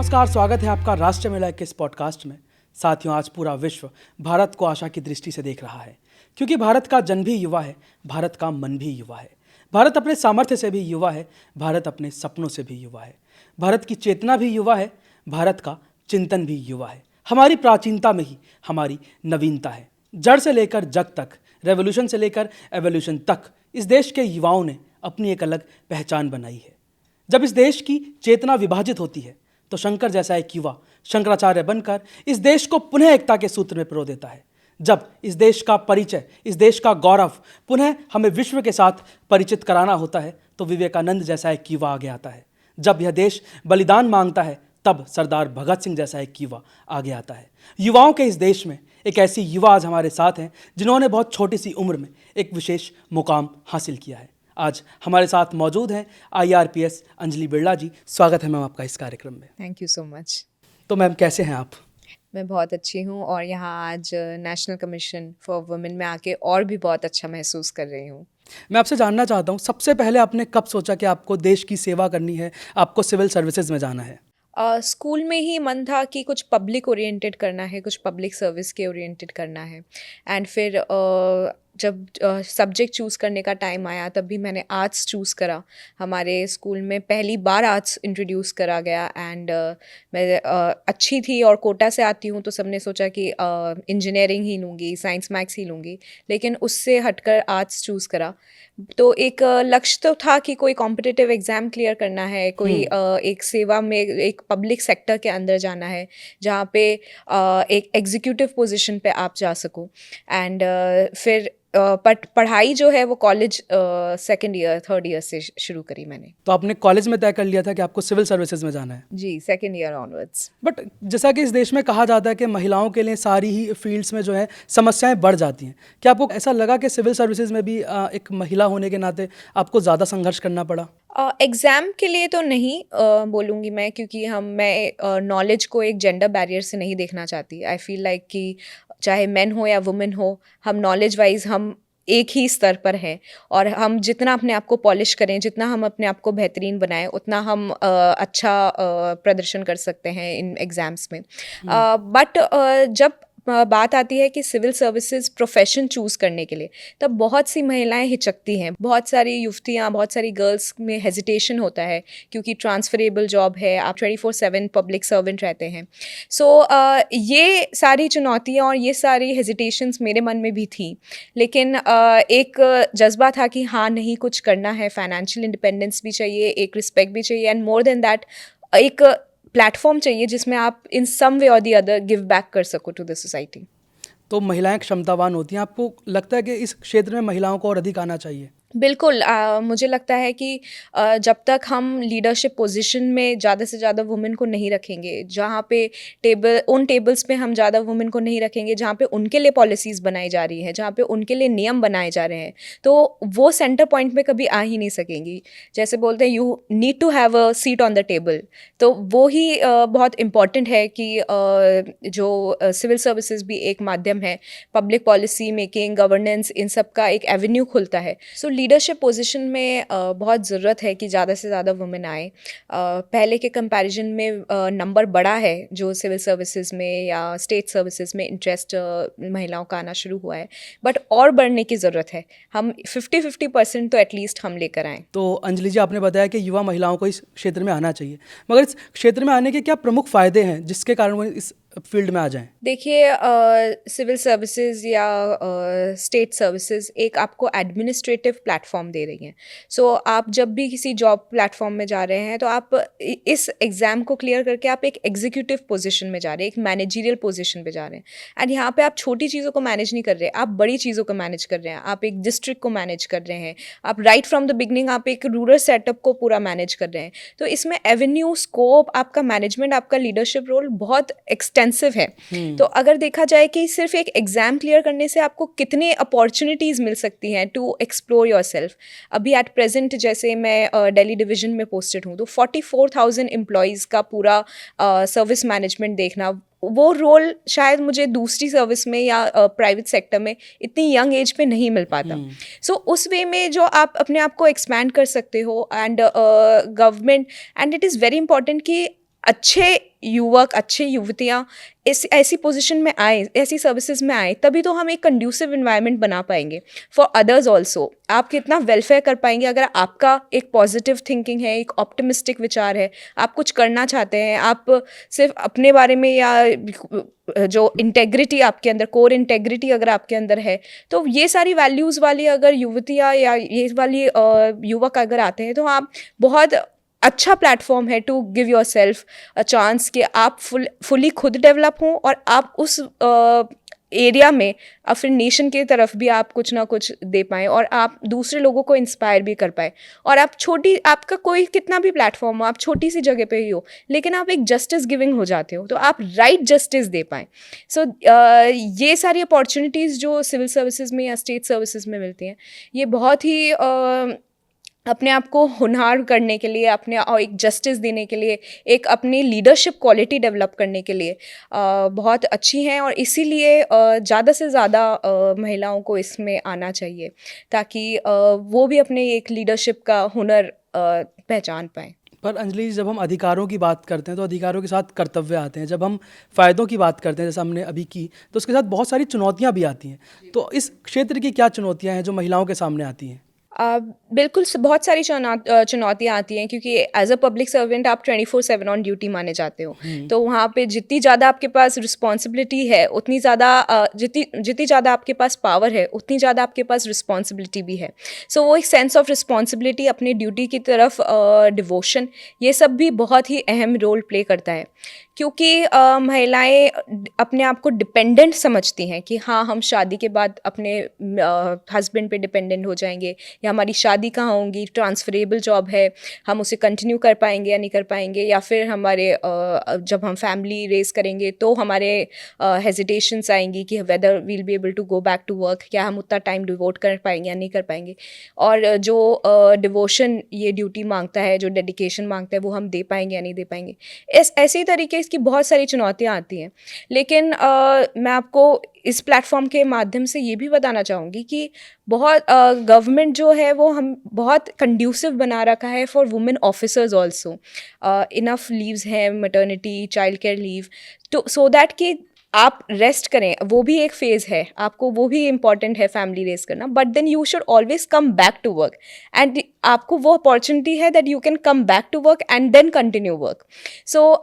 नमस्कार, स्वागत है आपका राष्ट्रीय महिला के इस पॉडकास्ट में। साथियों, आज पूरा विश्व भारत को आशा की दृष्टि से देख रहा है, क्योंकि भारत का जन भी युवा है, भारत का मन भी युवा है, भारत अपने सामर्थ्य से भी युवा है, भारत अपने सपनों से भी युवा है, भारत की चेतना भी युवा है, भारत का चिंतन भी युवा है। हमारी प्राचीनता में ही हमारी नवीनता है। जड़ से लेकर जग तक, रेवोल्यूशन से लेकर एवोल्यूशन तक इस देश के युवाओं ने अपनी एक अलग पहचान बनाई है। जब इस देश की चेतना विभाजित होती है तो शंकर जैसा एक युवा शंकराचार्य बनकर इस देश को पुनः एकता के सूत्र में पिरो देता है। जब इस देश का परिचय, इस देश का गौरव पुनः हमें विश्व के साथ परिचित कराना होता है तो विवेकानंद जैसा एक युवा आगे आता है। जब यह देश बलिदान मांगता है तब सरदार भगत सिंह जैसा एक युवा आगे आता है। युवाओं के इस देश में एक ऐसी युवा आज हमारे साथ हैं जिन्होंने बहुत छोटी सी उम्र में एक विशेष मुकाम हासिल किया है। आज हमारे साथ मौजूद हैं IRPS अंजलि बिरला जी। स्वागत है मैम आपका इस कार्यक्रम में। Thank you so much. तो मैम, कैसे हैं आप? मैं बहुत अच्छी हूँ और यहाँ आज नेशनल कमीशन फॉर वुमेन में आके और भी बहुत अच्छा महसूस कर रही हूँ। मैं आपसे जानना चाहता हूँ, सबसे पहले आपने कब सोचा कि आपको देश की सेवा करनी है, आपको सिविल सर्विसेज में जाना है? स्कूल में ही मन था कि कुछ पब्लिक ओरिएंटेड करना है, कुछ पब्लिक सर्विस के ओरिएंटेड करना है। एंड फिर जब सब्जेक्ट चूज़ करने का टाइम आया तब भी मैंने आर्ट्स चूज़ करा। हमारे स्कूल में पहली बार आर्ट्स इंट्रोड्यूस करा गया एंड मैं अच्छी थी और कोटा से आती हूँ तो सबने सोचा कि इंजीनियरिंग ही लूँगी, साइंस मैथ्स ही लूँगी, लेकिन उससे हटकर आर्ट्स चूज़ करा। तो एक लक्ष्य तो था कि कोई कॉम्पिटिटिव एग्ज़ाम क्लियर करना है, कोई एक सेवा में एक पब्लिक सेक्टर के अंदर जाना है जहाँ पे एक एग्जीक्यूटिव पोजीशन पे आप जा सको। एंड फिर पढ़ाई जो है वो college second year third year से शुरू करी मैंने। तो आपने कॉलेज में तय कर लिया था कि आपको सिविल सर्विसेज में जाना है? जी, सेकेंड ईयर ऑनवर्ड्स। बट जैसा कि इस देश में कहा जाता है कि महिलाओं के लिए सारी ही फील्ड्स में जो है समस्याएं बढ़ जाती हैं, क्या आपको ऐसा लगा कि सिविल सर्विसेज में भी एक महिला होने के नाते आपको ज़्यादा संघर्ष करना पड़ा? एग्ज़ाम के लिए तो नहीं बोलूँगी मैं, क्योंकि मैं नॉलेज को एक जेंडर बैरियर से नहीं देखना चाहती। आई फील लाइक कि चाहे मेन हो या वुमेन हो, हम नॉलेज वाइज हम एक ही स्तर पर हैं और हम जितना अपने आप को पॉलिश करें, जितना हम अपने आप को बेहतरीन बनाएं, उतना हम अच्छा प्रदर्शन कर सकते हैं इन एग्ज़ाम्स में। बट जब बात आती है कि सिविल सर्विसेज प्रोफेशन चूज़ करने के लिए, तब बहुत सी महिलाएं हिचकती हैं, बहुत सारी युवतियां, बहुत सारी गर्ल्स में हेजिटेशन होता है, क्योंकि ट्रांसफरेबल जॉब है, आप 24/7 पब्लिक सर्वेंट रहते हैं। सो ये सारी चुनौतियां और ये सारी हेजिटेशंस मेरे मन में भी थी, लेकिन एक जज्बा था कि हाँ, नहीं, कुछ करना है, फाइनेंशियल इंडिपेंडेंस भी चाहिए, एक रिस्पेक्ट भी चाहिए, एंड मोर देन दैट एक प्लेटफॉर्म चाहिए जिसमें आप इन सम वे और दी अदर गिव बैक कर सको टू द सोसाइटी। तो महिलाएं क्षमतावान होती हैं, आपको लगता है कि इस क्षेत्र में महिलाओं को और अधिक आना चाहिए? बिल्कुल। मुझे लगता है कि जब तक हम लीडरशिप पोजीशन में ज़्यादा से ज़्यादा वुमेन को नहीं रखेंगे, जहाँ पे उन टेबल्स पे हम ज़्यादा वुमेन को नहीं रखेंगे जहाँ पे उनके लिए पॉलिसीज़ बनाई जा रही हैं, जहाँ पे उनके लिए नियम बनाए जा रहे हैं, तो वो सेंटर पॉइंट में कभी आ ही नहीं सकेंगी। जैसे बोलते हैं, you need to have a seat on the table, तो वो ही बहुत इम्पॉर्टेंट है कि जो सिविल सर्विसेज भी एक माध्यम है, पब्लिक पॉलिसी मेकिंग, गवर्नेंस, इन सब का एक एवेन्यू खुलता है। सो लीडरशिप पोजीशन में बहुत ज़रूरत है कि ज़्यादा से ज़्यादा वुमेन आए। पहले के कंपैरिजन में नंबर बढ़ा है जो सिविल सर्विसेज में या स्टेट सर्विसेज में इंटरेस्ट महिलाओं का आना शुरू हुआ है, बट और बढ़ने की ज़रूरत है। हम 50-50% तो एटलीस्ट हम लेकर आएँ। तो अंजलि जी, आपने बताया कि युवा महिलाओं को इस क्षेत्र में आना चाहिए, मगर इस क्षेत्र में आने के क्या प्रमुख फ़ायदे हैं जिसके कारण वो इस फील्ड में आ जाएं? देखिए, सिविल सर्विसेज या स्टेट सर्विसेज एक आपको एडमिनिस्ट्रेटिव प्लेटफॉर्म दे रही हैं। सो आप जब भी किसी जॉब प्लेटफॉर्म में जा रहे हैं तो आप इस एग्ज़ाम को क्लियर करके आप एक एग्जीक्यूटिव पोजीशन में जा रहे हैं, एक मैनेजरियल पोजीशन पे जा रहे हैं। एंड यहाँ पे आप छोटी चीज़ों को मैनेज नहीं कर रहे, आप बड़ी चीज़ों को मैनेज कर रहे हैं, आप एक डिस्ट्रिक्ट को मैनेज कर रहे हैं, आप राइट फ्रॉम द बिगनिंग आप एक रूरल सेटअप को पूरा मैनेज कर रहे हैं। तो इसमें एवेन्यू, स्कोप, आपका मैनेजमेंट, आपका लीडरशिप रोल बहुत एक्सटेंसिव है। तो अगर देखा जाए कि सिर्फ एक एग्जाम क्लियर करने से आपको कितने अपॉर्चुनिटीज़ मिल सकती हैं टू एक्सप्लोर योरसेल्फ। अभी एट प्रेजेंट जैसे मैं दिल्ली डिवीज़न में पोस्टेड हूँ, तो 44,000 एम्प्लॉयज़ का पूरा सर्विस मैनेजमेंट देखना, वो रोल शायद मुझे दूसरी सर्विस में या प्राइवेट सेक्टर में इतनी यंग एज पे नहीं मिल पाता। सो उस वे में जो आप अपने आप को एक्सपैंड कर सकते हो, and government, and it is very important कि अच्छे युवक, अच्छे युवतियाँ इस ऐसी पोजीशन में आए, ऐसी सर्विसेज में आए, तभी तो हम एक कंड्यूसिव इन्वायरमेंट बना पाएंगे फॉर अदर्स ऑल्सो। आप कितना वेलफेयर कर पाएंगे अगर आपका एक पॉजिटिव थिंकिंग है, एक ऑप्टिमिस्टिक विचार है, आप कुछ करना चाहते हैं, आप सिर्फ अपने बारे में या जो इंटेग्रिटी आपके अंदर, कोर इंटेग्रिटी अगर आपके अंदर है, तो ये सारी वैल्यूज़ वाली अगर युवतियाँ या ये वाली युवक अगर आते हैं, तो आप बहुत अच्छा प्लेटफॉर्म है to give yourself a chance कि आप फुली खुद डेवलप हों और आप उस एरिया में और फिर नेशन की तरफ भी आप कुछ ना कुछ दे पाएँ और आप दूसरे लोगों को इंस्पायर भी कर पाएँ। और आप आपका कोई कितना भी प्लेटफॉर्म हो, आप छोटी सी जगह पे ही हो, लेकिन आप एक जस्टिस गिविंग हो जाते हो, तो आप राइट जस्टिस दे पाएँ। सो ये सारी अपॉर्चुनिटीज़ जो सिविल सर्विसेज में या स्टेट सर्विसेज में मिलती हैं, ये बहुत ही अपने आप को होनहार करने के लिए, अपने और एक जस्टिस देने के लिए, एक अपनी लीडरशिप क्वालिटी डेवलप करने के लिए बहुत अच्छी हैं। और इसीलिए ज़्यादा से ज़्यादा महिलाओं को इसमें आना चाहिए, ताकि वो भी अपने एक लीडरशिप का हुनर पहचान पाएँ। पर अंजलि जी, जब हम अधिकारों की बात करते हैं तो अधिकारों के साथ कर्तव्य आते हैं। जब हम फ़ायदों की बात करते हैं, जैसे हमने अभी की, तो उसके साथ बहुत सारी चुनौतियाँ भी आती हैं। तो इस क्षेत्र की क्या चुनौतियाँ हैं जो महिलाओं के सामने आती हैं? बिल्कुल बहुत सारी चुनौतियाँ आती हैं, क्योंकि एज अ पब्लिक सर्वेंट आप 24/7 ऑन ड्यूटी माने जाते हो। तो वहाँ पे जितनी ज़्यादा आपके पास रिस्पॉन्सिबिलिटी है, उतनी ज़्यादा जितनी ज़्यादा आपके पास पावर है, उतनी ज़्यादा आपके पास रिस्पॉन्सिबिलिटी भी है। सो वो एक सेंस ऑफ रिस्पॉन्सिबिलिटी, अपनी ड्यूटी की तरफ डिवोशन, ये सब भी बहुत ही अहम रोल प्ले करता है। क्योंकि महिलाएं अपने आप को डिपेंडेंट समझती हैं कि हाँ, हम शादी के बाद अपने हस्बैंड पे डिपेंडेंट हो जाएंगे, या हमारी शादी कहाँ होंगी, ट्रांसफरेबल जॉब है, हम उसे कंटिन्यू कर पाएंगे या नहीं कर पाएंगे, या फिर हमारे जब हम फैमिली रेज करेंगे तो हमारे हेजिटेशंस आएंगी कि whether we'll be able to go back to work, क्या हम उतना टाइम डिवोट कर पाएंगे या नहीं कर पाएंगे। और जो डिवोशन ये ड्यूटी मांगता है, जो डेडिकेशन मांगता है, वो हम दे पाएंगे या नहीं दे पाएंगे। ऐसे तरीके इसकी बहुत सारी चुनौतियाँ आती हैं। लेकिन मैं आपको इस प्लेटफॉर्म के माध्यम से ये भी बताना चाहूँगी कि बहुत गवर्नमेंट जो है वो हम बहुत कंड्यूसिव बना रखा है for women officers also. Enough leaves हैं, मैटरनिटी, चाइल्ड केयर लीव, तो सो दैट कि आप रेस्ट करें, वो भी एक फेज़ है, आपको वो भी इम्पॉर्टेंट है फैमिली रेस करना, but then you should always come back to work, and आपको वो अपॉर्चुनिटी है that you can come back to work and then continue work. So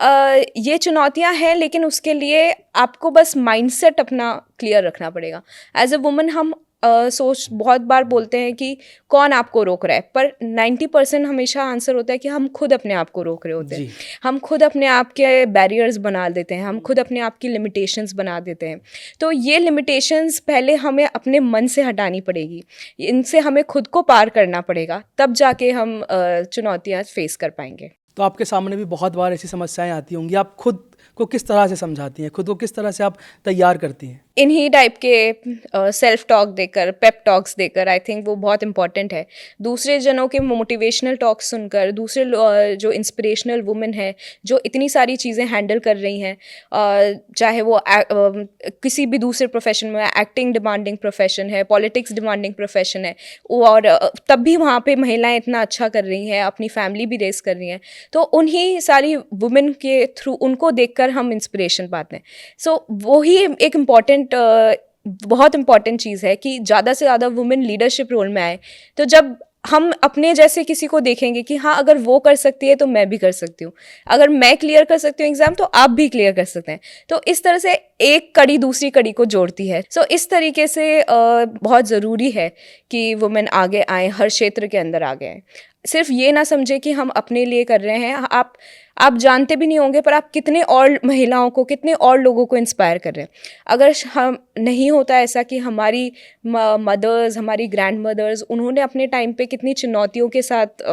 ये चुनौतियां हैं, लेकिन उसके लिए आपको बस माइंडसेट अपना क्लियर रखना पड़ेगा। एज अ वुमन हम सोच बहुत बार बोलते हैं कि कौन आपको रोक रहा है, पर 90% हमेशा आंसर होता है कि हम खुद अपने आप को रोक रहे होते हैं। हम खुद अपने आप के बैरियर्स बना देते हैं, हम खुद अपने आप की लिमिटेशंस बना देते हैं। तो ये लिमिटेशंस पहले हमें अपने मन से हटानी पड़ेगी, इनसे हमें खुद को पार करना पड़ेगा, तब जाके हम चुनौतियाँ फेस कर पाएंगे। तो आपके सामने भी बहुत बार ऐसी समस्याएं आती होंगी, आप खुद को किस तरह से समझाती हैं, खुद को किस तरह से आप तैयार करती हैं? इन्हीं टाइप के सेल्फ टॉक देकर, पेप टॉक्स देकर, आई थिंक वो बहुत इंपॉर्टेंट है। दूसरे जनों के मोटिवेशनल टॉक्स सुनकर, दूसरे जो इंस्पिरेशनल वुमेन है जो इतनी सारी चीज़ें हैंडल कर रही हैं, चाहे वो किसी भी दूसरे प्रोफेशन में, एक्टिंग डिमांडिंग प्रोफेशन है, पॉलिटिक्स डिमांडिंग प्रोफेशन है, और तब भी वहाँ पे महिलाएं इतना अच्छा कर रही हैं, अपनी फैमिली भी रेस कर रही हैं, तो उन्हीं सारी वुमेन के थ्रू, उनको देखकर हम इंस्पिरेशन पाते हैं। सो वही एक इम्पॉर्टेंट बहुत इंपॉर्टेंट चीज़ है कि ज़्यादा से ज़्यादा वुमेन लीडरशिप रोल में आए। तो जब हम अपने जैसे किसी को देखेंगे कि हाँ, अगर वो कर सकती है तो मैं भी कर सकती हूँ, अगर मैं क्लियर कर सकती हूँ एग्ज़ाम, तो आप भी क्लियर कर सकते हैं। तो इस तरह से एक कड़ी दूसरी कड़ी को जोड़ती है। सो इस तरीके से बहुत ज़रूरी है कि वुमेन आगे आए, हर क्षेत्र के अंदर आगे आए। सिर्फ ये ना समझे कि हम अपने लिए कर रहे हैं। आप जानते भी नहीं होंगे, पर आप कितने और महिलाओं को, कितने और लोगों को इंस्पायर कर रहे हैं। अगर हम नहीं होता ऐसा कि हमारी मदर्स, हमारी ग्रैंड मदर्स, उन्होंने अपने टाइम पे कितनी चुनौतियों के साथ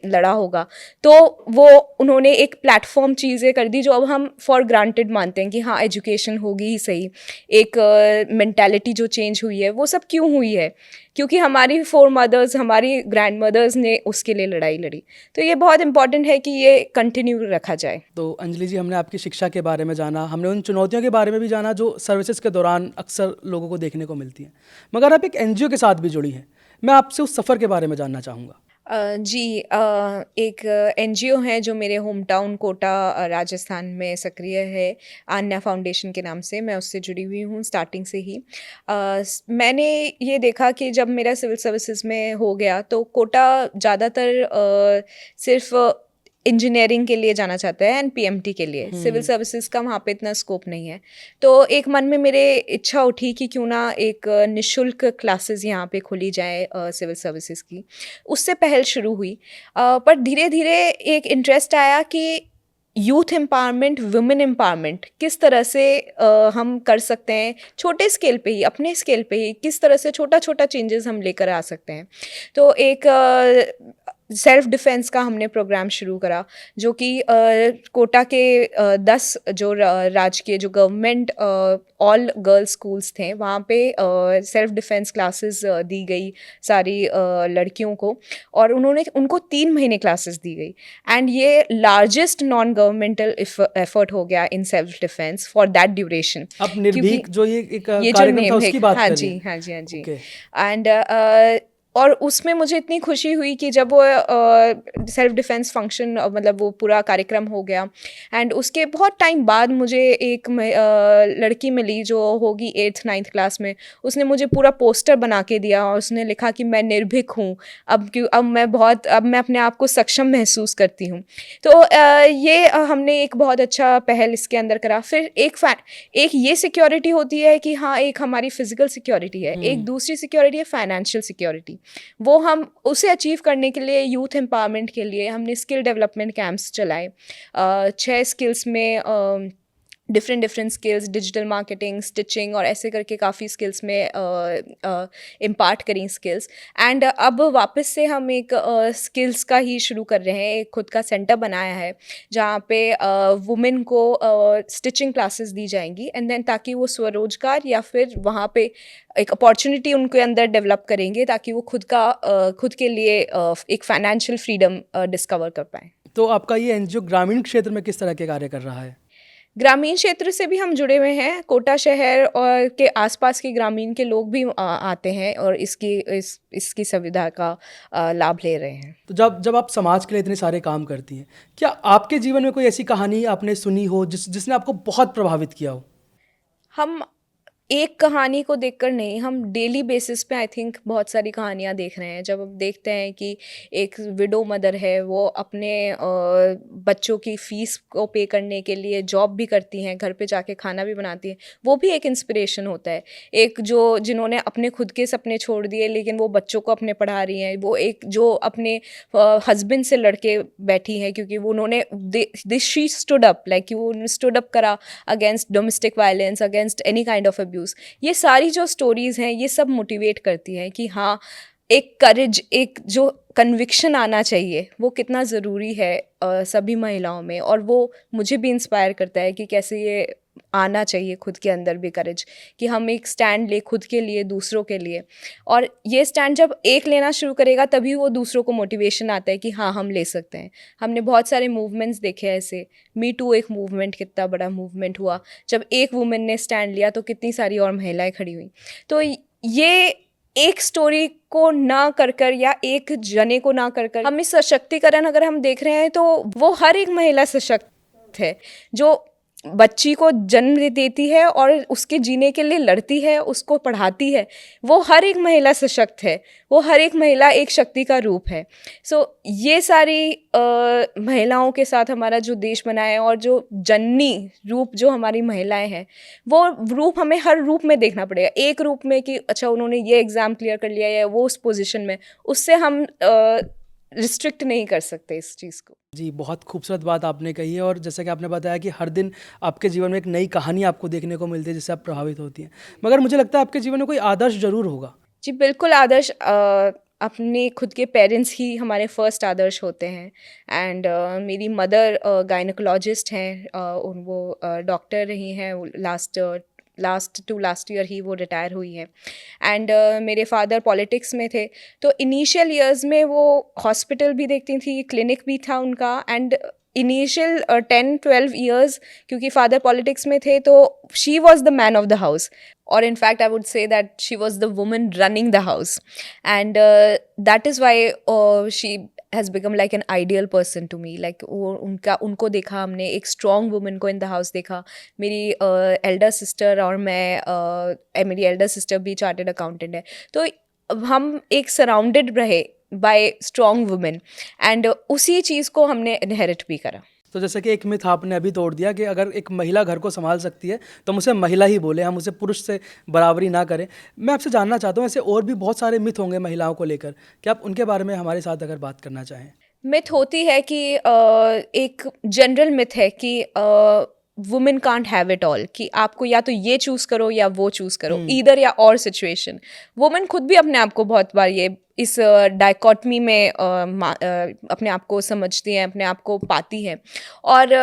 लड़ा होगा, तो वो उन्होंने एक प्लेटफॉर्म चीज़ें कर दी जो अब हम फॉर ग्रांटेड मानते हैं कि हाँ, एजुकेशन होगी ही सही। एक मेंटालिटी जो चेंज हुई है, वो सब क्यों हुई है? क्योंकि हमारी फोर मदर्स, हमारी ग्रैंड मदर्स ने उसके लिए लड़ाई लड़ी। तो ये बहुत इंपॉर्टेंट है कि ये कंटिन्यू रखा जाए। तो अंजलि जी, हमने आपकी शिक्षा के बारे में जाना, हमने उन चुनौतियों के बारे में भी जाना जो सर्विसेज के दौरान अक्सर लोगों को देखने को मिलती हैं, मगर आप एक एनजीओ के साथ भी जुड़ी हैं। मैं आपसे उस सफ़र के बारे में जानना चाहूँगा। जी, एक एनजीओ है जो मेरे होम टाउन कोटा राजस्थान में सक्रिय है, आन्या फाउंडेशन के नाम से। मैं उससे जुड़ी हुई हूँ स्टार्टिंग से ही। मैंने ये देखा कि जब मेरा सिविल सर्विसेज में हो गया तो कोटा ज़्यादातर सिर्फ इंजीनियरिंग के लिए जाना चाहता है एंड पीएमटी के लिए। सिविल सर्विसेज का वहाँ पे इतना स्कोप नहीं है। तो एक मन में मेरे इच्छा उठी कि क्यों ना एक निशुल्क क्लासेस यहाँ पे खोली जाए सिविल सर्विसेज की। उससे पहल शुरू हुई, पर धीरे धीरे एक इंटरेस्ट आया कि यूथ एम्पावरमेंट, वुमेन एम्पावरमेंट किस तरह से हम कर सकते हैं, छोटे स्केल पे ही, अपने स्केल पे ही किस तरह से छोटा छोटा चेंजेस हम लेकर आ सकते हैं। तो एक सेल्फ डिफेंस का हमने प्रोग्राम शुरू करा, जो कि कोटा के 10 जो राजकीय जो गवर्नमेंट ऑल गर्ल्स स्कूल्स थे वहाँ पे सेल्फ डिफेंस क्लासेस दी गई सारी लड़कियों को, और उन्होंने उनको 3 महीने क्लासेस दी गई। एंड ये लार्जेस्ट नॉन गवर्नमेंटल एफर्ट हो गया in self defence for that duration. अब निर्भीक जो ये एक ये जो कार्यक्रम था नेम उसकी है, बात हाँ कर जी, रही हैं। हाँ जी, हाँ जी। ओके। एंड और उसमें मुझे इतनी खुशी हुई कि जब वो सेल्फ डिफेंस फंक्शन, मतलब वो पूरा कार्यक्रम हो गया, एंड उसके बहुत टाइम बाद मुझे एक लड़की मिली जो होगी 8th 9th क्लास में। उसने मुझे पूरा पोस्टर बना के दिया और उसने लिखा कि मैं निर्भीक हूँ, अब मैं अपने आप को सक्षम महसूस करती हूँ। तो ये हमने एक बहुत अच्छा पहल इसके अंदर करा। फिर एक ये सिक्योरिटी होती है कि हाँ, एक हमारी फिजिकल सिक्योरिटी है, एक दूसरी सिक्योरिटी है फाइनेंशियल सिक्योरिटी। वो हम उसे अचीव करने के लिए यूथ एम्पावरमेंट के लिए हमने स्किल डेवलपमेंट कैंप्स चलाए। 6 स्किल्स में different skills, digital marketing, stitching और ऐसे करके काफ़ी स्किल्स में इम्पार्ट करी स्किल्स। एंड अब वापस से हम एक स्किल्स का ही शुरू कर रहे हैं। एक खुद का सेंटर बनाया है जहाँ पे वुमेन को स्टिचिंग क्लासेस दी जाएंगी, एंड देन ताकि वो स्वरोजगार या फिर वहाँ पे एक अपॉर्चुनिटी उनके अंदर डेवलप करेंगे ताकि वो खुद के लिए एक फाइनेंशियल फ्रीडम डिस्कवर कर पाएँ। तो आपका ये एनजीओ ग्रामीण क्षेत्र में किस तरह के कार्य कर रहा है? ग्रामीण क्षेत्र से भी हम जुड़े हुए हैं। कोटा शहर और के आसपास के ग्रामीण के लोग भी आते हैं और इसकी सुविधा का लाभ ले रहे हैं। तो जब जब आप समाज के लिए इतने सारे काम करती हैं, क्या आपके जीवन में कोई ऐसी कहानी आपने सुनी हो जिसने आपको बहुत प्रभावित किया हो? हम एक कहानी को देखकर नहीं, हम डेली बेसिस पे आई थिंक बहुत सारी कहानियाँ देख रहे हैं। जब हम देखते हैं कि एक विडो मदर है, वो अपने बच्चों की फ़ीस को पे करने के लिए जॉब भी करती हैं, घर पे जाके खाना भी बनाती हैं, वो भी एक इंस्पिरेशन होता है। एक जिन्होंने अपने खुद के सपने छोड़ दिए लेकिन वो बच्चों को अपने पढ़ा रही हैं, वो एक जो अपने हस्बैंड से लड़के बैठी हैं क्योंकि वो उन्होंने शी स्टूड अप, लाइक कि वो स्टूड अप करा against domestic violence, against any kind of abuse. ये सारी जो स्टोरीज़ हैं ये सब मोटिवेट करती हैं कि हाँ, एक करेज, एक जो कन्विक्शन आना चाहिए वो कितना ज़रूरी है सभी महिलाओं में। और वो मुझे भी इंस्पायर करता है कि कैसे ये आना चाहिए खुद के अंदर भी करेज, कि हम एक स्टैंड ले खुद के लिए, दूसरों के लिए। और ये स्टैंड जब एक लेना शुरू करेगा तभी वो दूसरों को मोटिवेशन आता है कि हाँ, हम ले सकते हैं। हमने बहुत सारे मूवमेंट्स देखे हैं ऐसे। मी टू एक मूवमेंट, कितना बड़ा मूवमेंट हुआ। जब एक वुमेन ने स्टैंड लिया तो कितनी सारी और महिलाएं खड़ी हुई। तो ये एक स्टोरी को ना कर या एक जने को ना कर हम इस सशक्तिकरण अगर हम देख रहे हैं तो वो हर एक महिला सशक्त है जो बच्ची को जन्म देती है और उसके जीने के लिए लड़ती है, उसको पढ़ाती है। वो हर एक महिला सशक्त है, वो हर एक महिला एक शक्ति का रूप है। सो ये सारी महिलाओं के साथ हमारा जो देश बना है और जो जननी रूप जो हमारी महिलाएं हैं, वो रूप हमें हर रूप में देखना पड़ेगा। एक रूप में कि अच्छा उन्होंने ये एग्ज़ाम क्लियर कर लिया या वो उस पोजीशन में, उससे हम रिस्ट्रिक्ट नहीं कर सकते इस चीज़ को। जी, बहुत खूबसूरत बात आपने कही है और जैसा कि आपने बताया कि हर दिन आपके जीवन में एक नई कहानी आपको देखने को मिलती है जिससे आप प्रभावित होती हैं। मगर मुझे लगता है आपके जीवन में कोई आदर्श ज़रूर होगा। जी बिल्कुल, आदर्श अपने खुद के पेरेंट्स ही हमारे फर्स्ट आदर्श होते हैं। एंड मेरी मदर गायनेकोलॉजिस्ट हैं, वो डॉक्टर रही हैं। लास्ट ईयर ही वो रिटायर हुई है। एंड मेरे फादर पॉलिटिक्स में थे, तो इनिशियल ईयर्स में वो हॉस्पिटल भी देखती थी, क्लिनिक भी था उनका। एंड इनिशियल 10-12 ईयर्स, क्योंकि फादर पॉलिटिक्स में थे, तो she was the man of the house, और in fact I would say that she was the woman running the house, and that is why she has become like an ideal person to me. Like वो उनको देखा हमने, एक strong woman को in the house देखा. मेरी elder sister और मेरी elder sister भी chartered accountant है, तो हम एक surrounded रहे by strong women, and उसी चीज़ को हमने inherit भी करा. तो जैसे कि एक मिथ आपने अभी तोड़ दिया कि अगर एक महिला घर को संभाल सकती है तो हम उसे महिला ही बोले, हम उसे पुरुष से बराबरी ना करें. मैं आपसे जानना चाहता हूँ, ऐसे और भी बहुत सारे मिथ होंगे महिलाओं को लेकर, कि आप उनके बारे में हमारे साथ अगर बात करना चाहें. मिथ होती है कि एक जनरल मिथ है कि women can't have it all, कि आपको या तो ये चूज़ करो या वो चूज़ करो, ईदर या और सिचुएशन. वुमेन खुद भी अपने आप को बहुत बार ये इस डाइकॉटमी में अपने आप को समझती हैं, अपने आप को पाती हैं. और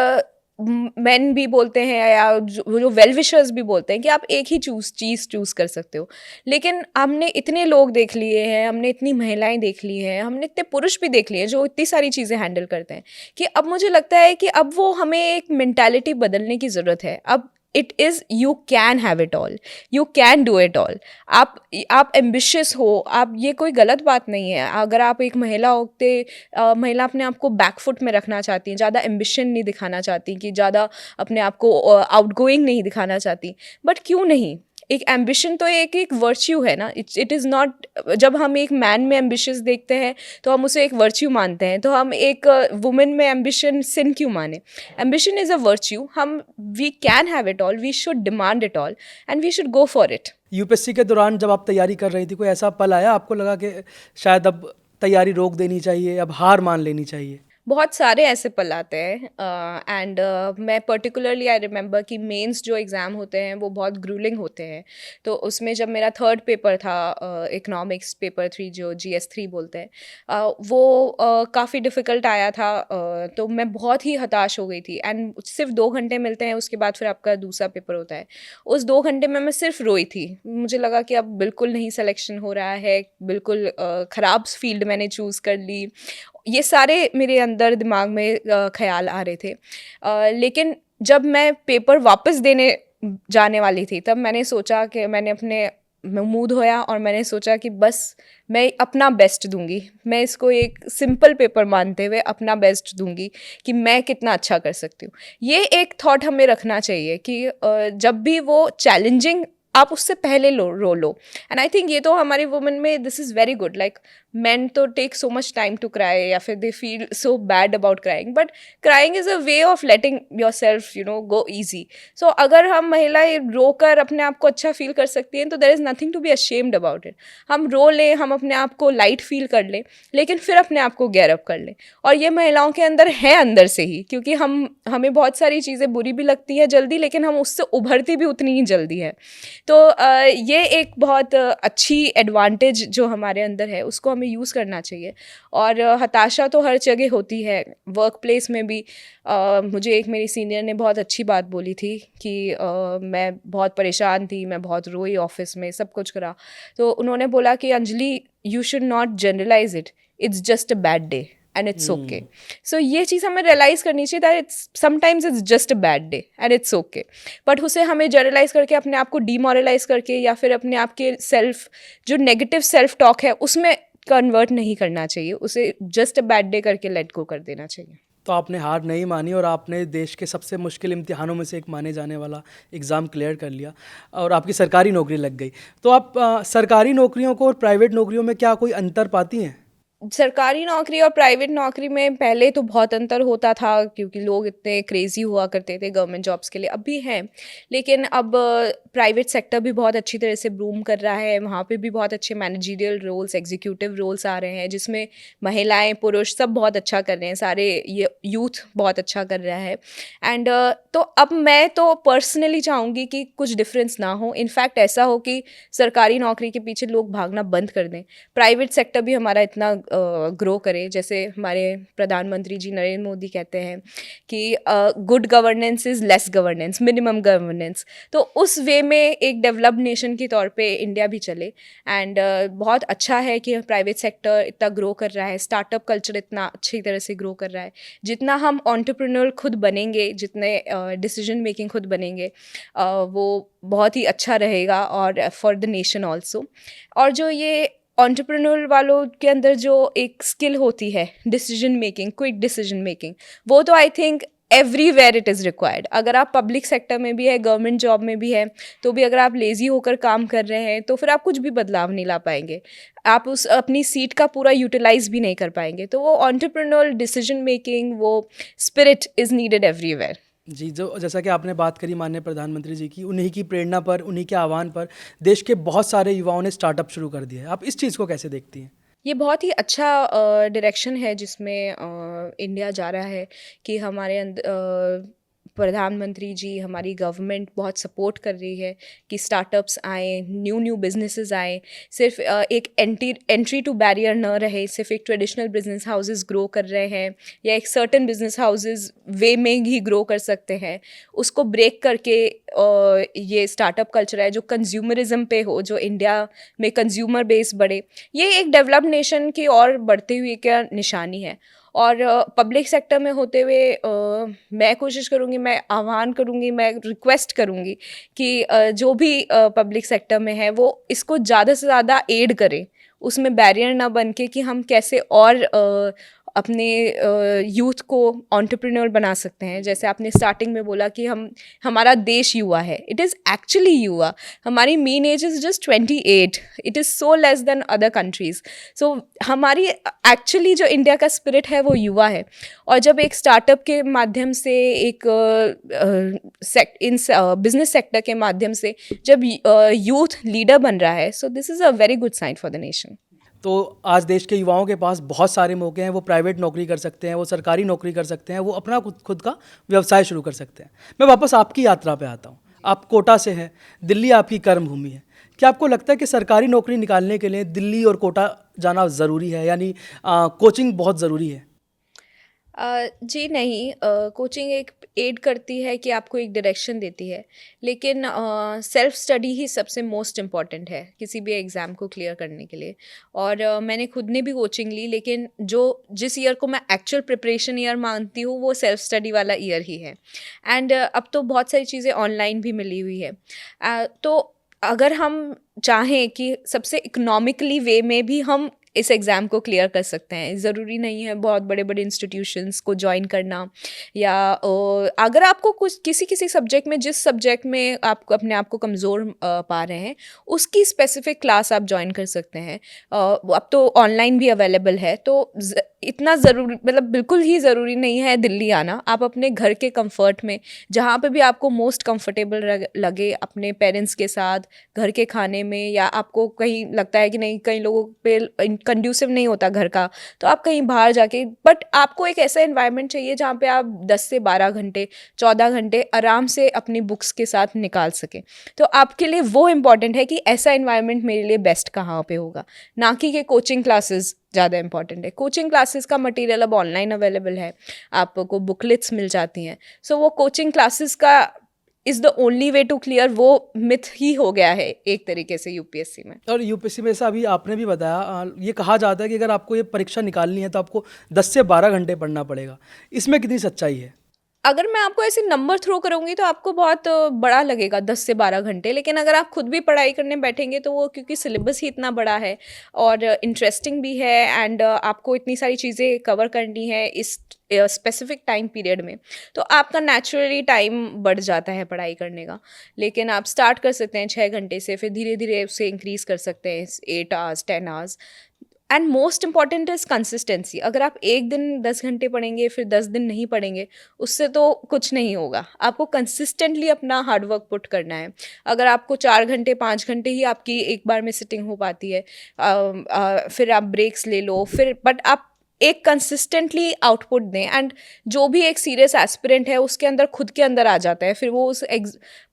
मैन भी बोलते हैं, या जो वेल विशर्स भी बोलते हैं कि आप एक ही चीज़ चूज़ कर सकते हो. लेकिन हमने इतने लोग देख लिए हैं, हमने इतनी महिलाएं देख ली हैं, हमने इतने पुरुष भी देख लिए हैं जो इतनी सारी चीज़ें हैंडल करते हैं, कि अब मुझे लगता है कि अब वो हमें एक मेंटालिटी बदलने की ज़रूरत है. अब it is you can have it all, you can do it all. आप एम्बिशियस हो, आप, ये कोई गलत बात नहीं है. अगर आप एक महिला होते, महिला अपने आप को बैकफुट में रखना चाहती हैं, ज़्यादा एम्बिशन नहीं दिखाना चाहती, कि ज़्यादा अपने आप को आउटगोइंग नहीं दिखाना चाहती, बट क्यों नहीं. एक एम्बिशन तो एक वर्च्यू है ना. इट इज़ नॉट, जब हम एक मैन में एम्बिशियस देखते हैं तो हम उसे एक वर्च्यू मानते हैं, तो हम एक वुमेन में एम्बिशन सिन क्यों माने. Ambition is a virtue. We can have it all, we should demand it all, and we should go for it. UPSC के दौरान जब आप तैयारी कर रही थी, कोई ऐसा पल आया आपको लगा कि शायद अब तैयारी रोक देनी चाहिए, अब हार मान लेनी चाहिए? बहुत सारे ऐसे पल आते हैं, एंड मैं पर्टिकुलरली आई रिमेंबर कि मेंस जो एग्ज़ाम होते हैं वो बहुत ग्रूलिंग होते हैं. तो उसमें जब मेरा थर्ड पेपर था, इकोनॉमिक्स पेपर 3 जो GS3 बोलते हैं, वो काफ़ी डिफ़िकल्ट आया था. तो मैं बहुत ही हताश हो गई थी, एंड सिर्फ 2 घंटे मिलते हैं, उसके बाद फिर आपका दूसरा पेपर होता है. उस 2 घंटे में मैं सिर्फ रोई थी. मुझे लगा कि अब बिल्कुल नहीं सिलेक्शन हो रहा है, बिल्कुल ख़राब फील्ड मैंने चूज़ कर ली. ये सारे मेरे अंदर दिमाग में ख़्याल आ रहे थे. लेकिन जब मैं पेपर वापस देने जाने वाली थी, तब मैंने सोचा कि मैंने मुँह धोया और मैंने सोचा कि बस मैं अपना बेस्ट दूंगी. मैं इसको एक सिंपल पेपर मानते हुए अपना बेस्ट दूंगी कि मैं कितना अच्छा कर सकती हूँ. ये एक थॉट हमें रखना चाहिए कि जब भी वो चैलेंजिंग, आप उससे पहले रो लो. एंड आई थिंक ये तो हमारी वुमेन में this is very good. Like men तो take so much time to cry, या फिर they feel so bad about crying, but crying is a way of letting yourself go easy. So अगर हम महिलाएं रो कर अपने आप को अच्छा फील कर सकती हैं, तो there is nothing to be ashamed about it. हम रो लें, हम अपने आप को लाइट फील कर लें, लेकिन फिर अपने आप को गेयर अप कर लें. और ये महिलाओं के अंदर है, अंदर से ही, क्योंकि हमें बहुत सारी चीज़ें बुरी भी लगती है जल्दी, लेकिन हम उससे उभरती भी उतनी ही जल्दी है. तो ये एक बहुत अच्छी एडवांटेज जो हमारे अंदर है, उसको हमें यूज़ करना चाहिए. और हताशा तो हर जगह होती है, वर्क प्लेस में भी. मुझे एक मेरी सीनियर ने बहुत अच्छी बात बोली थी कि मैं बहुत परेशान थी, मैं बहुत रोई ऑफिस में, सब कुछ करा. तो उन्होंने बोला कि Anjali, you should not generalize it, it's just a bad day and it's okay. So ये चीज़ हमें रियलाइज़ करनी चाहिए that it's sometimes it's just a bad day and it's okay. But उसे हमें जनरलाइज करके अपने आप को डीमोरलाइज करके, या फिर अपने आप के जो नेगेटिव सेल्फ टॉक है उसमें कन्वर्ट नहीं करना चाहिए. उसे जस्ट अ बैड डे करके लेट गो कर देना चाहिए. तो आपने हार नहीं मानी और आपने देश के सबसे मुश्किल इम्तिहानों में से एक माने जाने वाला एग्ज़ाम क्लियर कर लिया और आपकी सरकारी नौकरी लग गई. तो आप सरकारी नौकरियों को और प्राइवेट नौकरियों में क्या कोई अंतर पाती हैं? सरकारी नौकरी और प्राइवेट नौकरी में पहले तो बहुत अंतर होता था, क्योंकि लोग इतने क्रेज़ी हुआ करते थे गवर्नमेंट जॉब्स के लिए. अब भी हैं, लेकिन अब प्राइवेट सेक्टर भी बहुत अच्छी तरह से बूम कर रहा है. वहाँ पे भी बहुत अच्छे मैनेजरियल रोल्स, एग्जीक्यूटिव रोल्स आ रहे हैं, जिसमें महिलाएं पुरुष सब बहुत अच्छा कर रहे हैं. सारे ये यूथ बहुत अच्छा कर रहा है. एंड तो अब मैं तो पर्सनली चाहूँगी कि कुछ डिफरेंस ना हो. इनफैक्ट ऐसा हो कि सरकारी नौकरी के पीछे लोग भागना बंद कर दें. प्राइवेट सेक्टर भी हमारा इतना ग्रो करे। जैसे हमारे प्रधानमंत्री जी नरेंद्र मोदी कहते हैं कि good governance is less governance, minimum governance. तो उस वे में एक डेवलप्ड नेशन के तौर पे इंडिया भी चले। एंड बहुत अच्छा है कि प्राइवेट सेक्टर इतना ग्रो कर रहा है, स्टार्टअप कल्चर इतना अच्छी तरह से ग्रो कर रहा है। जितना हम एंटरप्रेन्योर खुद बनेंगे, जितने डिसीजन मेकिंग खुद बनेंगे, वो बहुत ही अच्छा रहेगा और फॉर द नेशन ऑल्सो। और जो ये एंटरप्रेन्योर वालों के अंदर जो एक स्किल होती है decision making, quick decision making, वो तो I think everywhere it is required. अगर आप पब्लिक सेक्टर में भी है, गवर्नमेंट जॉब में भी है, तो भी अगर आप लेज़ी होकर काम कर रहे हैं तो फिर आप कुछ भी बदलाव नहीं ला पाएंगे, आप उस अपनी सीट का पूरा यूटिलाइज भी नहीं कर पाएंगे। तो वो एंटरप्रेन्योर डिसीजन मेकिंग, वो स्पिरिट इज़ नीडेड एवरीवेयर। जी, जो जैसा कि आपने बात करी माननीय प्रधानमंत्री जी की, उन्हीं की प्रेरणा पर, उन्हीं के आह्वान पर देश के बहुत सारे युवाओं ने स्टार्टअप शुरू कर दिए हैं। आप इस चीज़ को कैसे देखती हैं? ये बहुत ही अच्छा डायरेक्शन है जिसमें इंडिया जा रहा है कि हमारे प्रधानमंत्री जी, हमारी गवर्नमेंट बहुत सपोर्ट कर रही है कि स्टार्टअप्स आएँ, न्यू बिजनेसेस आएँ। सिर्फ एक एंट्री टू बैरियर न रहे, सिर्फ एक ट्रेडिशनल बिजनेस हाउसेस ग्रो कर रहे हैं या एक सर्टेन बिजनेस हाउसेस वे में ही ग्रो कर सकते हैं, उसको ब्रेक करके ये स्टार्टअप कल्चर है जो कंज्यूमरिज्म पे हो, जो इंडिया में कंज्यूमर बेस बढ़े, ये एक डेवलप्ड नेशन की और बढ़ते हुए क्या निशानी है। और पब्लिक सेक्टर में होते हुए मैं कोशिश करूँगी, मैं आह्वान करूँगी, मैं रिक्वेस्ट करूँगी कि जो भी पब्लिक सेक्टर में है वो इसको ज़्यादा से ज़्यादा एड करें, उसमें बैरियर ना बन के कि हम कैसे और अपने यूथ को एंटरप्रेन्योर बना सकते हैं। जैसे आपने स्टार्टिंग में बोला कि हमारा देश युवा है, इट इज़ एक्चुअली युवा। हमारी mean age is just 28, it is so less than other countries. So हमारी एक्चुअली जो इंडिया का स्पिरिट है वो युवा है। और जब एक स्टार्टअप के माध्यम से, एक बिजनेस सेक्टर के माध्यम से जब यूथ लीडर बन रहा है, so this is a very good sign for the nation. तो आज देश के युवाओं के पास बहुत सारे मौके हैं, वो प्राइवेट नौकरी कर सकते हैं, वो सरकारी नौकरी कर सकते हैं, वो अपना खुद का व्यवसाय शुरू कर सकते हैं। मैं वापस आपकी यात्रा पे आता हूँ। आप कोटा से हैं, दिल्ली आपकी कर्मभूमि है। क्या आपको लगता है कि सरकारी नौकरी निकालने के लिए दिल्ली और कोटा जाना ज़रूरी है, यानी कोचिंग बहुत ज़रूरी है? जी नहीं, कोचिंग एक एड करती है कि आपको एक डायरेक्शन देती है, लेकिन सेल्फ स्टडी ही सबसे मोस्ट इम्पॉर्टेंट है किसी भी एग्ज़ाम को क्लियर करने के लिए। और मैंने खुद ने भी कोचिंग ली, लेकिन जिस ईयर को मैं एक्चुअल प्रिपरेशन ईयर मानती हूँ वो सेल्फ स्टडी वाला ईयर ही है। एंड अब तो बहुत सारी चीज़ें ऑनलाइन भी मिली हुई है। तो अगर हम चाहें कि सबसे इकोनॉमिकली वे में भी हम इस एग्ज़ाम को क्लियर कर सकते हैं, ज़रूरी नहीं है बहुत बड़े बड़े इंस्टीट्यूशंस को ज्वाइन करना, या अगर आपको कुछ किसी सब्जेक्ट में, जिस सब्जेक्ट में आप अपने आप को कमज़ोर पा रहे हैं, उसकी स्पेसिफिक क्लास आप ज्वाइन कर सकते हैं। अब तो ऑनलाइन भी अवेलेबल है। तो इतना ज़रूरी, मतलब बिल्कुल ही ज़रूरी नहीं है दिल्ली आना। आप अपने घर के कंफर्ट में, जहाँ पे भी आपको मोस्ट कंफर्टेबल लगे, अपने पेरेंट्स के साथ, घर के खाने में, या आपको कहीं लगता है कि नहीं, कई लोगों पे कंड्यूसिव नहीं होता घर का, तो आप कहीं बाहर जाके, बट आपको एक ऐसा एनवायरनमेंट चाहिए जहाँ पे आप 10 से 12 घंटे, 14 घंटे आराम से अपनी बुक्स के साथ निकाल सकें। तो आपके लिए वो इम्पॉर्टेंट है कि ऐसा एनवायरनमेंट मेरे लिए बेस्ट कहाँ पे होगा, ना कि कोचिंग क्लासेस ज़्यादा इंपॉर्टेंट है। कोचिंग क्लासेस का मटेरियल अब ऑनलाइन अवेलेबल है, आपको बुकलेट्स मिल जाती हैं। सो वो कोचिंग क्लासेस का is the only way to clear, वो मिथ ही हो गया है एक तरीके से यूपीएससी में। और यूपीएससी में, जैसा अभी आपने भी बताया, ये कहा जाता है कि अगर आपको ये परीक्षा निकालनी है तो आपको 10 से 12 घंटे पढ़ना पड़ेगा। इसमें कितनी सच्चाई है? अगर मैं आपको ऐसे नंबर थ्रो करूँगी तो आपको बहुत बड़ा लगेगा 10 से 12 घंटे, लेकिन अगर आप खुद भी पढ़ाई करने बैठेंगे तो वो, क्योंकि सिलेबस ही इतना बड़ा है और इंटरेस्टिंग भी है, एंड आपको इतनी सारी चीज़ें कवर करनी है इस स्पेसिफिक टाइम पीरियड में, तो आपका नेचुरली टाइम बढ़ जाता है पढ़ाई करने का। लेकिन आप स्टार्ट कर सकते हैं 6 घंटे से, फिर धीरे धीरे उसे इंक्रीज़ कर सकते हैं 8 hours, 10 hours. And most important is consistency. अगर आप एक दिन 10 घंटे पढ़ेंगे, फिर 10 दिन नहीं पढ़ेंगे, उससे तो कुछ नहीं होगा। आपको कंसिस्टेंटली अपना हार्डवर्क पुट करना है। अगर आपको 4 घंटे 5 घंटे ही आपकी एक बार में सिटिंग हो पाती है, फिर आप ब्रेक्स ले लो, फिर बट आप एक कंसिस्टेंटली आउटपुट दें, एंड जो भी एक सीरियस एस्पिरेंट है उसके अंदर खुद के अंदर आ जाता है, फिर वो उस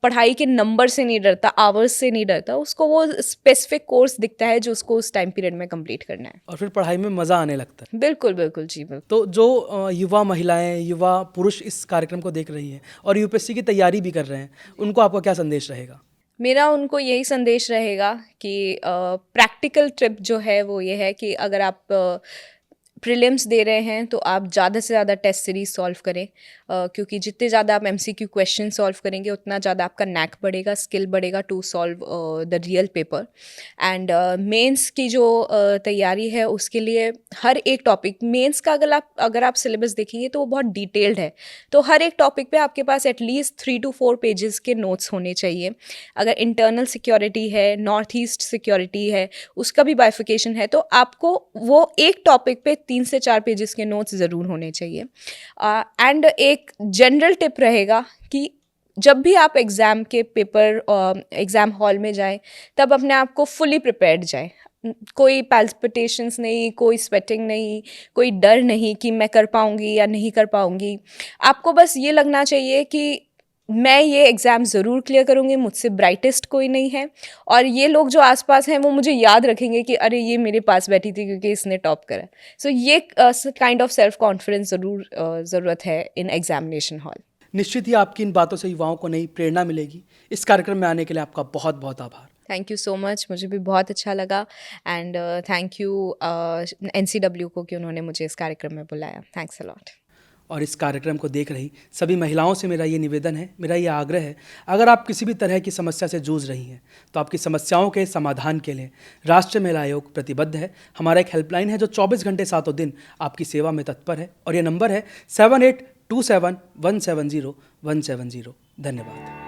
पढ़ाई के नंबर से नहीं डरता, आवर्स से नहीं डरता, उसको वो स्पेसिफिक कोर्स दिखता है जो उसको उस टाइम पीरियड में कंप्लीट करना है। और फिर पढ़ाई में मज़ा आने लगता है। बिल्कुल बिल्कुल जी, बिल्कुल। तो जो युवा महिलाएं, युवा पुरुष इस कार्यक्रम को देख रही हैं और यूपीएससी की तैयारी भी कर रहे हैं, उनको आपका क्या संदेश रहेगा? मेरा उनको यही संदेश रहेगा कि प्रैक्टिकल ट्रिप जो है वो ये है कि अगर आप प्रीलिम्स दे रहे हैं तो आप ज़्यादा से ज़्यादा टेस्ट सीरीज सॉल्व करें, क्योंकि जितने ज़्यादा आप एमसीक्यू क्वेश्चन सॉल्व करेंगे उतना ज़्यादा आपका नैक बढ़ेगा, स्किल बढ़ेगा to solve the real paper. And mains की जो तैयारी है उसके लिए हर एक टॉपिक, मेंस का अगर आप सिलेबस देखेंगे तो वो बहुत डिटेल्ड है, तो हर एक टॉपिक पे आपके पास एटलीस्ट 3 to 4 पेजेस के नोट्स होने चाहिए। अगर इंटरनल सिक्योरिटी है, नॉर्थ ईस्ट सिक्योरिटी है, उसका भी बाइफिकेशन है, तो आपको वो एक टॉपिक पे 3 से 4 पेजेस के नोट्स ज़रूर होने चाहिए। एंड एक जनरल टिप रहेगा कि जब भी आप एग्ज़ाम के पेपर एग्ज़ाम हॉल में जाएं तब अपने आप को फुली प्रिपेयर्ड जाएं, कोई पैल्पिटेशंस नहीं, कोई स्वेटिंग नहीं, कोई डर नहीं कि मैं कर पाऊँगी या नहीं कर पाऊँगी। आपको बस ये लगना चाहिए कि मैं ये एग्ज़ाम ज़रूर क्लियर करूँगी, मुझसे ब्राइटेस्ट कोई नहीं है, और ये लोग जो आसपास हैं वो मुझे याद रखेंगे कि अरे ये मेरे पास बैठी थी क्योंकि इसने टॉप करा। सो ये काइंड ऑफ सेल्फ कॉन्फिडेंस ज़रूर ज़रूरत है इन एग्जामिनेशन हॉल। निश्चित ही आपकी इन बातों से युवाओं को नई प्रेरणा मिलेगी। इस कार्यक्रम में आने के लिए आपका बहुत बहुत आभार। थैंक यू सो मच, मुझे भी बहुत अच्छा लगा, एंड थैंक यू NCW को कि उन्होंने मुझे इस कार्यक्रम में बुलाया। Thanks a lot. और इस कार्यक्रम को देख रही सभी महिलाओं से मेरा ये निवेदन है, मेरा ये आग्रह है, अगर आप किसी भी तरह की समस्या से जूझ रही हैं तो आपकी समस्याओं के समाधान के लिए राष्ट्रीय महिला आयोग प्रतिबद्ध है। हमारा एक हेल्पलाइन है जो 24 घंटे सातों दिन आपकी सेवा में तत्पर है, और ये नंबर है 7827170170। धन्यवाद।